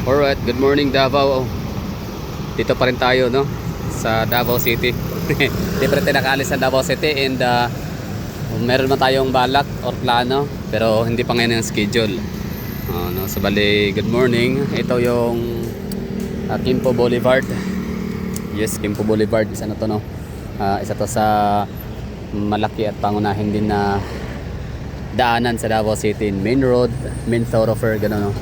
Alright, good morning Davao. Dito pa rin tayo, no? Sa Davao City. Di pa rin tinakalis sa Davao City and meron man tayong balak or plano pero hindi pa ngayon ang schedule. No? So bali, good morning. Ito yung Quimpo Boulevard. Yes, Quimpo Boulevard. Isa na to, no? Isa to sa malaki at pangunahin din na daanan sa Davao City. Main road, main thoroughfare, gano'n, no?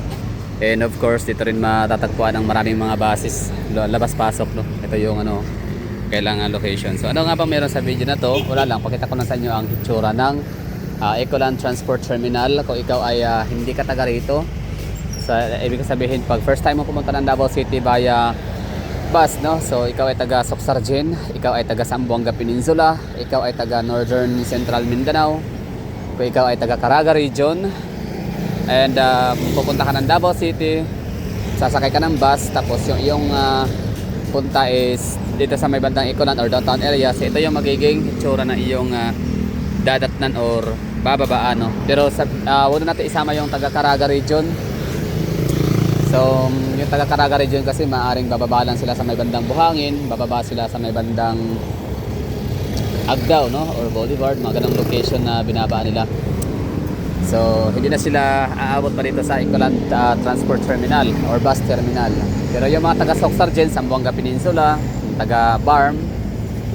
And of course, dito rin matatagpuan ang maraming mga basis, labas-pasok, no? Ito yung kailangan location. So ano nga bang meron sa video na to? Wala lang, pakita ko na sa inyo ang hitsura ng Ecoland Transport Terminal. Kung ikaw ay hindi ka taga rito, ibig sabihin pag first time mo pumunta ng Davao City via bus, no? So ikaw ay taga Socsargen, ikaw ay taga Zamboanga Peninsula, ikaw ay taga Northern Central Mindanao, kung ikaw ay taga Caraga Region, and pupunta ka ng Davao City, sasakay ka ng bus, tapos yung iyong punta is dito sa may bandang Ecoland or downtown area. So ito yung magiging itsura na iyong dadatnan or bababaan, no? Pero huwag na natin isama yung taga Caraga Region. So yung taga Caraga Region kasi maaring bababa lang sila sa may bandang Buhangin, bababa sila sa may bandang Agdao, no? Or Boulevard, mga ganong location na binabaan nila. So hindi na sila aabot pa dito sa Ecoland Transport Terminal or Bus Terminal. Pero yung mga taga Socsargen, Zamboanga Peninsula, taga Barm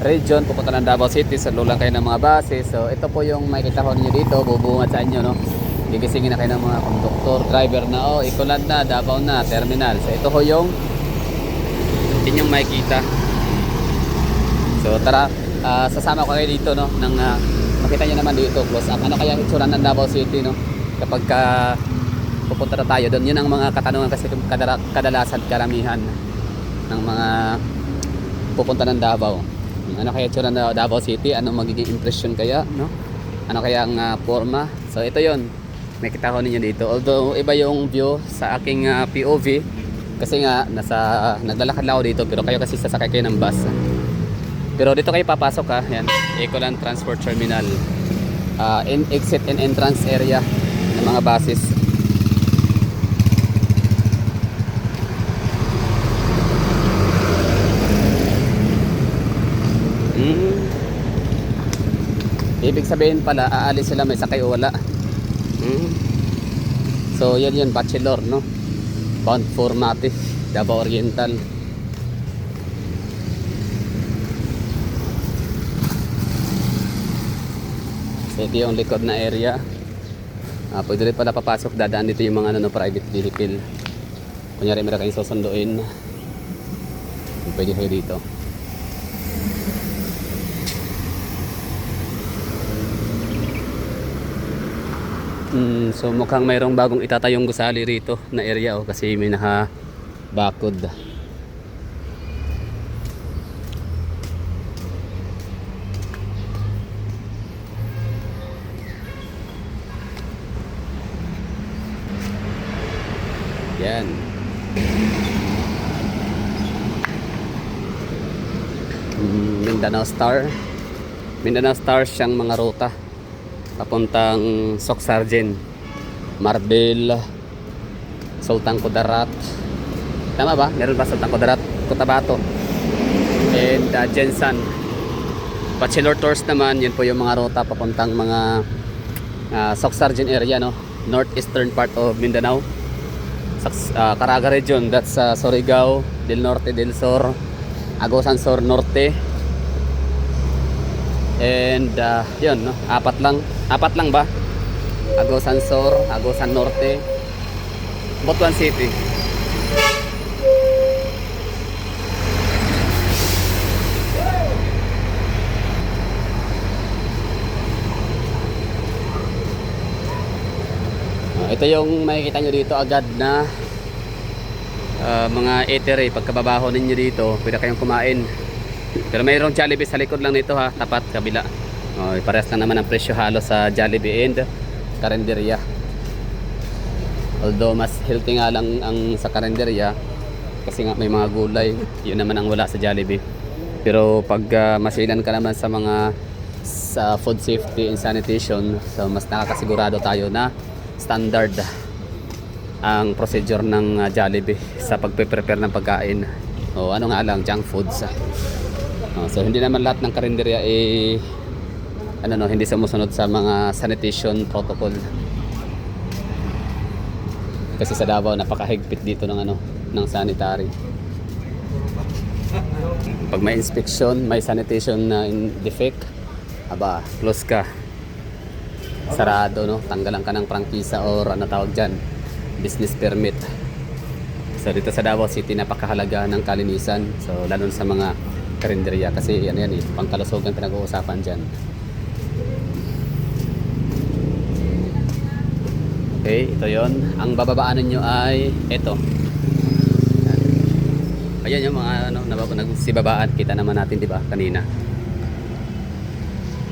Region, pupunta ng Davao City, so lulang kayo ng mga bases. So ito po yung makikita ko ninyo dito, bubungad sa inyo, no? Gigisingin na kayo ng mga conductor, driver na, Ecoland na, Davao na, Terminal. So ito ho yung inyong makikita. So tara, sasama ko kayo dito, no? Makita nyo naman dito, close up. Ano kaya hitsura ng Davao City, no? Kapag pupunta na tayo doon, yun ang mga katanungan kasi kadalasan, karamihan ng mga pupunta ng Davao. Ano kaya hitsura ng Davao City? Anong magiging impression kaya, no? Ano kaya ang forma? So ito yun, may kita ko ninyo dito. Although iba yung view sa aking POV kasi nga naglalakad lang ako dito, pero kayo kasi sasakay kayo ng bus. Pero dito kayo papasok, ha. Yan, Ecoland Transport Terminal. Exit and entrance area ng mga buses. Ibig sabihin pala, aalis sila, may sakay o wala. So yan yun, bachelor, no? Bound for Mati, Davao Oriental. So ito yung likod na area. Pwede rin pala papasok, dadaan dito yung mga private vehicle. Kunyari meron kayong susunduin, pwede kayo dito. So mukhang mayroong bagong itatayong gusali rito na area, kasi may bakod. Yan. Mindanao Star. Mindanao Star siyang mga ruta papuntang Socsargen, Marbel, Sultan Kudarat. Tama ba? Meron ba Sultan Kudarat? Cotabato and Jensan. Bachelor Tours naman, yun po yung mga ruta papuntang mga Socsargen area, no? Northeastern part of Mindanao. Caraga Region, that's Surigao, Del Norte, Del Sur, Agusan Sur Norte, and yun, no? Apat lang ba? Agusan Sur, Agusan Norte, Butuan City. Ito yung makikita nyo dito agad na mga eatery. Pagkababaho ninyo dito, pwede kayong kumain. Pero mayroong Jollibee sa likod lang nito, ha, tapat kabila. Parehas lang naman ang presyo halos sa Jollibee and Carinderia. Although mas healthy nga lang ang sa Carinderia kasi nga may mga gulay, yun naman ang wala sa Jollibee. Pero pag masilan ka naman sa mga food safety and sanitation, so mas nakakasigurado tayo na standard ang procedure ng Jollibee sa pagpe-prepare ng pagkain. O ano nga lang, junk foods. So hindi naman lahat ng karinderya hindi sumusunod sa mga sanitation protocol. Kasi sa Davao napakahigpit dito ng sanitary. Pag may inspection, may sanitation na defect, close ka. Sarado, no? Tanggalan ka ng prangkisa or tawag dyan, business permit. So dito sa Davao City napakahalaga ng kalinisan. So lalo sa mga karinderya kasi yan pangkalusugan pinag-uusapan dyan. Okay, ito yon. Ang bababaanan nyo ay ito. Ayan yung mga nagsibabaan. Kita naman natin, di ba, kanina.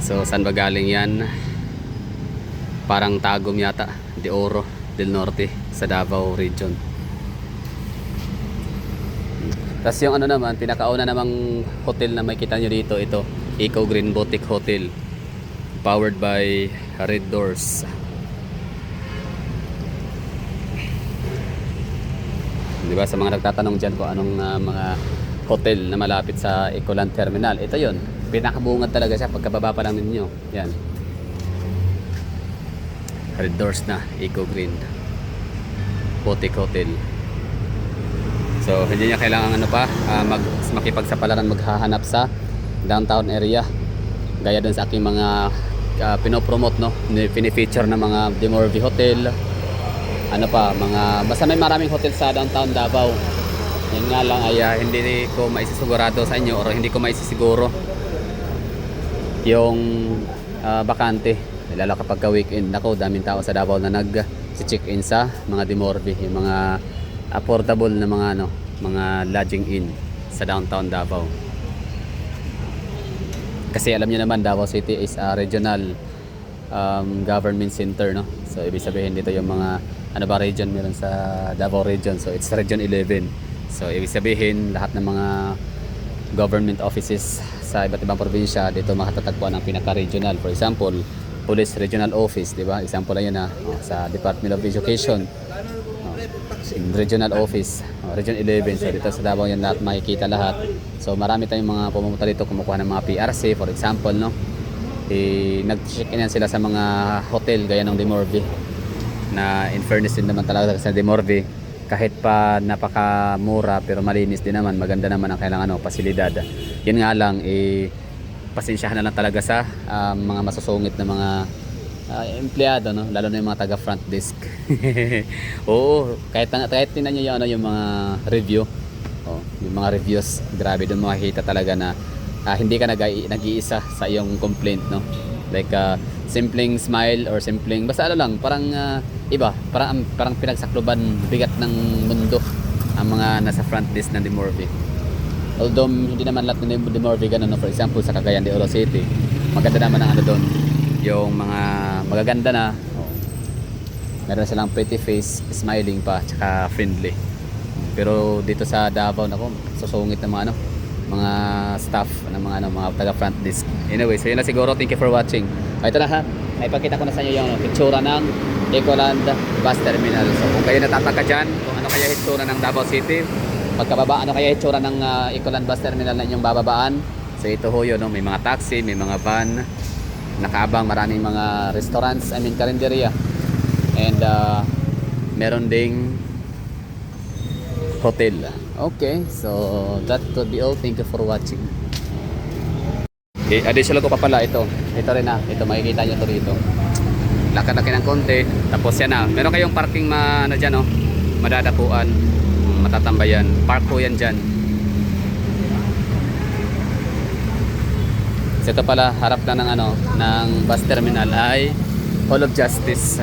So, saan ba galing yan? Parang Tagum yata. De Oro del Norte sa Davao region. Tapos yung naman, pinakauna namang hotel na may kita nyo dito, ito. Eco Green Boutique Hotel. Powered by Red Doors. Diba, sa mga nagtatanong dyan kung anong mga hotel na malapit sa Ecoland Terminal, ito yon, pinakabungad talaga siya pagkababa pa lang ninyo. Yan, Red Doors na Eco Green Boutique Hotel. So hindi niya kailangan makipagsapalaran maghahanap sa downtown area gaya dun sa aking mga pinopromote, no, pinifeature na mga Demorvi Hotel, basta may maraming hotel sa downtown Davao. Yan nga lang ay hindi ko maisigurado sa inyo or hindi ko maisisiguro yung bakante. Lalo kapag weekend, daming tao sa Davao na nag-check-in sa mga Demorvi, yung mga affordable na mga lodging in sa downtown Davao. Kasi alam niyo naman, Davao City is a regional government center, no? So ibig sabihin dito yung mga region meron sa Davao region. So it's region 11. So ibig sabihin lahat ng mga government offices sa iba't ibang probinsya dito makatatagpuan ng pinaka-regional. For example, Police Regional Office, di ba? Example lang yun sa Department of Education. Regional Office, Region 11. So dito sa Davao yan lahat makikita lahat. So marami tayong mga pumunta dito kumukuha ng mga PRC, for example, no? Nag-check-in sila sa mga hotel gaya ng Demorvi. Na in fairness din naman talaga sa Demorvi, kahit pa napakamura pero malinis din naman, maganda naman ang kailangan pasilidad. Yun nga lang, pasensyahan na lang talaga sa mga masusungit na mga empleyado, no? Lalo na yung mga taga front desk. Oo, kahit tingnan nyo yung mga review, yung mga reviews, grabe doon makikita talaga na hindi ka nag-iisa sa iyong complaint, no? Like simpleng smile or simpleng basta parang iba, parang pinagsakloban bigat ng mundo ang mga nasa front desk ng Demorvi. Although hindi naman lahat ng Demorvi ganun, no? For example sa Cagayan de Oro City, maganda naman ang doon, yung mga magaganda na, meron silang pretty face, smiling pa, tsaka friendly. Pero dito sa Davao, susungit ng mga staff ng mga taga front desk. Anyway, so yun na siguro. Thank you for watching. Ito na ipakita ko na sa inyo yung itsura ng Ecoland Bus Terminal. So kung kayo natataka dyan kung ano kaya itsura ng Davao City, pagkababa ano kaya itsura ng Ecoland Bus Terminal na inyong bababaan. So ito ho yun, no? May mga taxi, may mga van, nakaabang maraming mga restaurants, karinderya, and meron ding hotel. Okay, so that would be all. Thank you for watching. Okay, additional ko pa pala ito rin ito makikita nyo to dito, lakad-laki ng konti, tapos yan meron kayong parking dyan, madadapuan, matatambayan, park ko yan dyan. So ito pala, harap na ng bus terminal ay Hall of Justice.